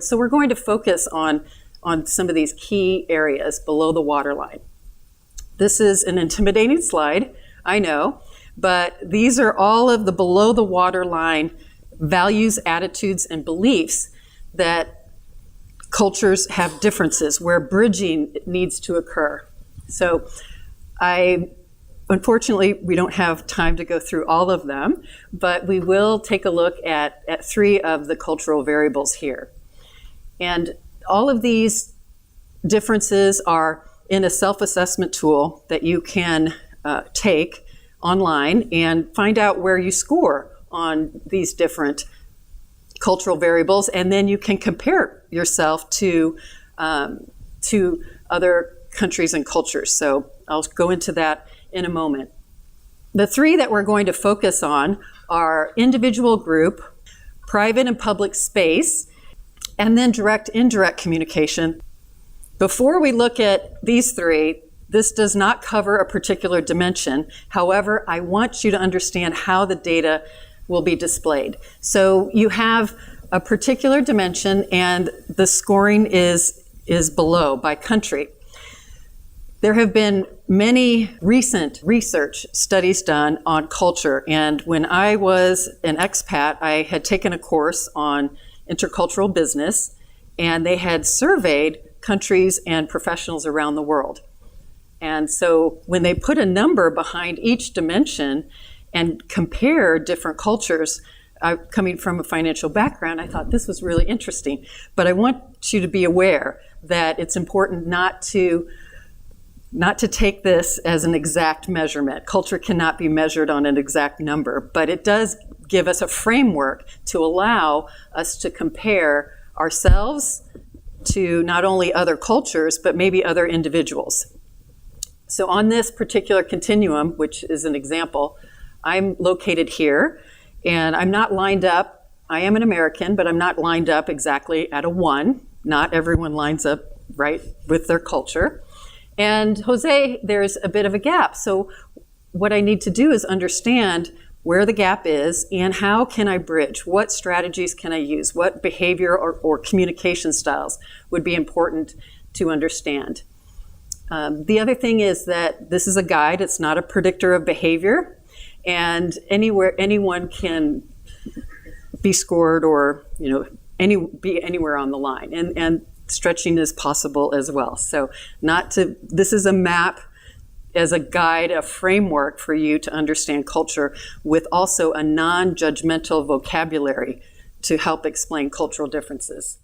So we're going to focus on some of these key areas below the waterline. This is an intimidating slide, I know, but these are all of the below the waterline values, attitudes, and beliefs that cultures have differences, where bridging needs to occur. So unfortunately, we don't have time to go through all of them, but we will take a look at 3 of the cultural variables here. And all of these differences are in a self-assessment tool that you can take online and find out where you score on these different cultural variables, and then you can compare yourself to other countries and cultures. So I'll go into that in a moment. The 3 that we're going to focus on are individual group, private and public space, and then direct indirect communication. Before we look at these 3, this does not cover a particular dimension. However, I want you to understand how the data will be displayed. So you have a particular dimension, and the scoring is below by country. There have been many recent research studies done on culture, and when I was an expat, I had taken a course on intercultural business, and they had surveyed countries and professionals around the world. And so when they put a number behind each dimension and compare different cultures, coming from a financial background, I thought this was really interesting. But I want you to be aware that it's important not to take this as an exact measurement. Culture cannot be measured on an exact number, but it does give us a framework to allow us to compare ourselves to not only other cultures, but maybe other individuals. So on this particular continuum, which is an example, I'm located here, and I'm not lined up. I am an American, but I'm not lined up exactly at a 1. Not everyone lines up right with their culture. And Jose, there's a bit of a gap. So what I need to do is understand where the gap is and how can I bridge? What strategies can I use? What behavior or communication styles would be important to understand? The other thing is that this is a guide. It's not a predictor of behavior. And anyone can be scored or be anywhere on the line. And stretching is possible as well. So this is a map as a guide, a framework for you to understand culture with also a non-judgmental vocabulary to help explain cultural differences.